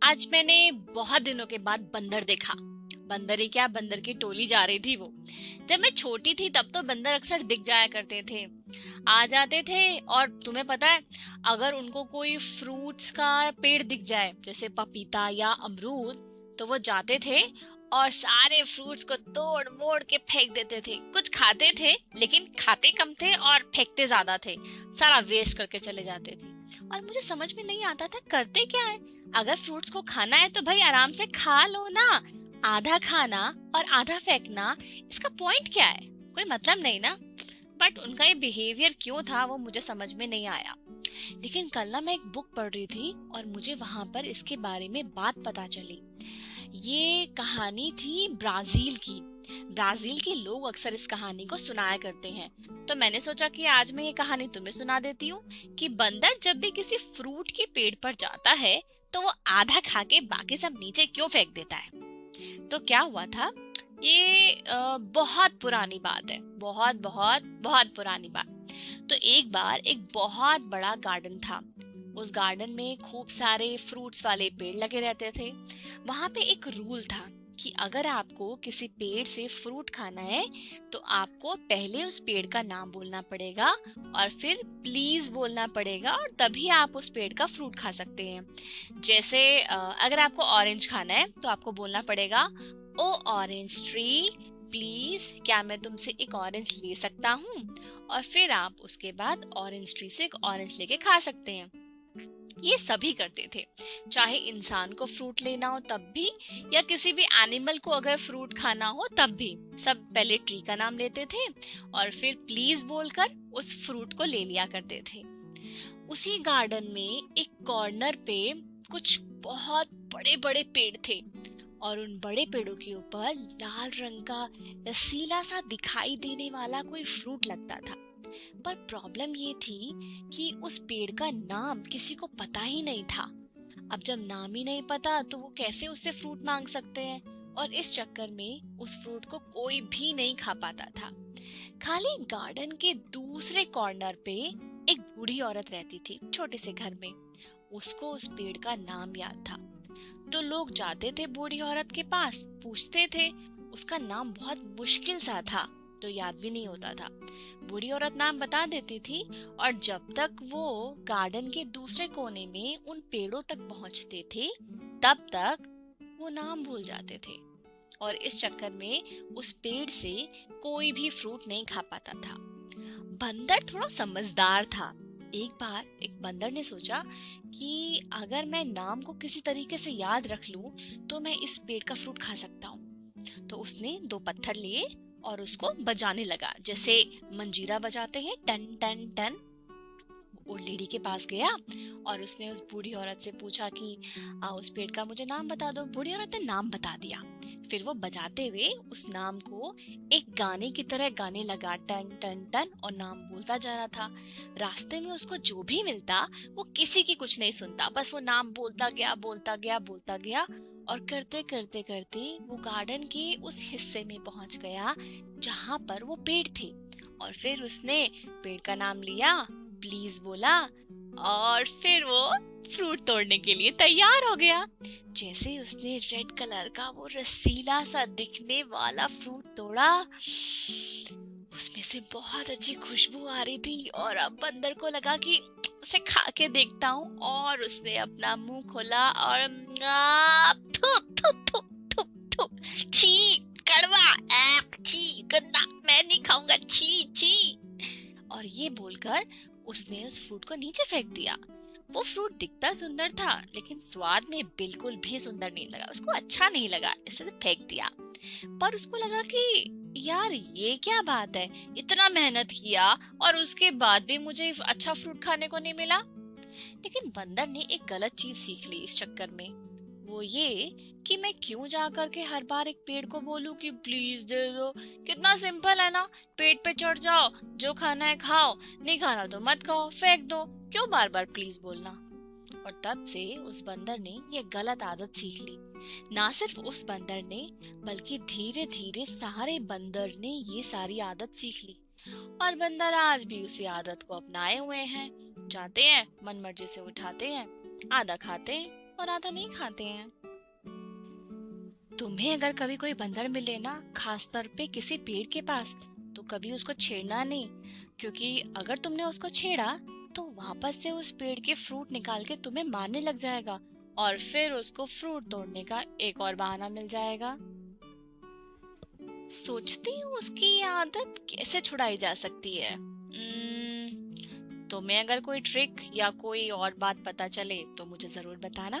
आज मैंने बहुत दिनों के बाद बंदर देखा। बंदर ही क्या, बंदर की टोली जा रही थी वो। जब मैं छोटी थी तब तो बंदर अक्सर दिख जाया करते थे, आ जाते थे। और तुम्हें पता है, अगर उनको कोई फ्रूट्स का पेड़ दिख जाए जैसे पपीता या अमरूद, तो वो जाते थे और सारे फ्रूट्स को तोड़ मोड़ के फेंक देते थे। कुछ खाते थे लेकिन खाते कम थे और फेंकते ज्यादा थे। सारा वेस्ट करके चले जाते थे। और मुझे समझ में नहीं आता था करते क्या है। अगर फ्रूट्स को खाना है तो भाई आराम से खा लो ना। आधा खाना और आधा फेंकना, इसका पॉइंट क्या है? कोई मतलब नहीं ना। बट उनका ये बिहेवियर क्यों था वो मुझे समझ में नहीं आया। लेकिन कल ना मैं एक बुक पढ़ रही थी और मुझे वहां पर इसके बारे में बात पता चली। ये कहानी थी ब्राजील की। ब्राजील के लोग अक्सर इस कहानी को सुनाया करते हैं। तो मैंने सोचा कि आज मैं ये कहानी तुम्हें सुना देती हूँ कि बंदर जब भी किसी फ्रूट के पेड़ पर जाता है तो वो आधा खा के बाकी सब नीचे क्यों फेंक देता है। तो क्या हुआ था, ये बहुत पुरानी बात है, बहुत बहुत बहुत पुरानी बात। तो एक बार एक बहुत बड़ा गार्डन था। उस गार्डन में खूब सारे फ्रूट्स वाले पेड़ लगे रहते थे। वहां पे एक रूल था कि अगर आपको किसी पेड़ से फ्रूट खाना है तो आपको पहले उस पेड़ का नाम बोलना पड़ेगा और फिर प्लीज बोलना पड़ेगा, और तभी आप उस पेड़ का फ्रूट खा सकते हैं। जैसे अगर आपको ऑरेंज खाना है तो आपको बोलना पड़ेगा, ओ ऑरेंज ट्री प्लीज, क्या मैं तुमसे एक ऑरेंज ले सकता हूँ? और फिर आप उसके बाद ऑरेंज ट्री से एक ऑरेंज लेके खा सकते हैं। ये सभी करते थे, चाहे इंसान को फ्रूट लेना हो तब भी, या किसी भी एनिमल को अगर फ्रूट खाना हो तब भी। सब पहले ट्री का नाम लेते थे और फिर प्लीज बोलकर उस फ्रूट को ले लिया करते थे। उसी गार्डन में एक कॉर्नर पे कुछ बहुत बड़े बड़े पेड़ थे और उन बड़े पेड़ों के ऊपर लाल रंग का रसीला सा दिखाई देने वाला कोई फ्रूट लगता था। पर प्रॉब्लम ये थी कि उस पेड़ का नाम किसी को पता ही नहीं था। अब जब नाम ही नहीं पता तो वो कैसे उससे फ्रूट मांग सकते हैं। और इस चक्कर में उस फ्रूट को कोई भी नहीं खा पाता था। खाली गार्डन के दूसरे कॉर्नर पे एक बूढ़ी औरत रहती थी, छोटे से घर में। उसको उस पेड़ का नाम याद था। तो लोग जाते थे बूढ़ी औरत के पास, पूछते थे। उसका नाम बहुत मुश्किल सा था तो याद भी नहीं होता था। बूढ़ी औरत नाम बता देती थी और जब तक वो गार्डन के दूसरे कोने में उन पेड़ों तक पहुंचते थे तब तक वो नाम भूल जाते थे। और इस चक्कर में उस पेड़ से कोई भी फ्रूट नहीं खा पाता था। बंदर थोड़ा समझदार था। एक बार एक बंदर ने सोचा कि अगर मैं नाम को किसी तरीके से याद रख लूं तो मैं इस पेड़ का फ्रूट खा सकता हूँ। तो उसने दो पत्थर लिए और उसको बजाने लगा, जैसे मंजीरा बजाते हैं, टन टन टन। वो लेडी के पास गया और उसने उस बूढ़ी औरत से पूछा कि उस पेड़ का मुझे नाम बता दो। बूढ़ी औरत ने नाम बता दिया। फिर वो बजाते हुए उस नाम को एक गाने की तरह गाने लगा, टन टन टन, और नाम बोलता जा रहा था। रास्ते में उसको जो भी मिलता वो किसी की कुछ नहीं सुनता, बस वो नाम बोलता गया बोलता गया बोलता गया। और करते करते करते वो गार्डन के उस हिस्से में पहुंच गया जहां पर वो पेड़ थे। और फिर उसने पेड़ का नाम लिया, प्लीज बोला, और फिर वो फ्रूट तोड़ने के लिए तैयार हो गया। जैसे उसने रेड कलर का वो रसीला सा दिखने वाला फ्रूट तोड़ा, उसमें से बहुत अच्छी खुशबू आ रही थी। और अब बंदर को लगा कि उसे खा के देखता हूँ, और उसने अपना मुंह खोला और थू थू थू थू थू, छी कड़वा, छी गंदा, मैं नहीं खाऊंगा, छी छी। और ये बोलकर उसने उस फ्रूट को नीचे फेंक दिया। वो फ्रूट दिखता सुंदर था लेकिन स्वाद में बिल्कुल भी सुंदर नहीं लगा, उसको अच्छा नहीं लगा, इसलिए फेंक दिया। पर उसको लगा कि यार ये क्या बात है, इतना मेहनत किया और उसके बाद भी मुझे अच्छा फ्रूट खाने को नहीं मिला। लेकिन बंदर ने एक गलत चीज सीख ली इस चक्कर में। वो ये कि मैं क्यों जा करके हर बार एक पेड़ को बोलूं कि प्लीज दे दो। कितना सिंपल है ना, पेड़ पे चढ़ जाओ, जो खाना है खाओ, नहीं खाना तो मत खाओ, फेंक दो, क्यों बार बार प्लीज बोलना। और तब से उस बंदर ने ये गलत आदत सीख ली। ना सिर्फ उस बंदर ने बल्कि धीरे धीरे सारे बंदर ने ये सारी आदत सीख ली। और बंदर आज भी उसी आदत को अपनाए हुए हैं। जाते हैं मन मर्जी से उठाते हैं, आधा खाते हैं और आधा नहीं खाते हैं। तुम्हें अगर कभी कोई बंदर मिले ना, खास तौर पे किसी पेड़ के पास, तो कभी उसको छेड़ना नहीं, क्योंकि अगर तुमने उसको छेड़ा तो वापस से उस पेड़ के फ्रूट निकाल के तुम्हें मारने लग जाएगा, और फिर उसको फ्रूट तोड़ने का एक और बहाना मिल जाएगा। सोचती हूँ उसकी ये आदत कैसे छुड़ाई जा सकती है। तुम्हें अगर कोई ट्रिक या कोई और बात पता चले तो मुझे जरूर बताना।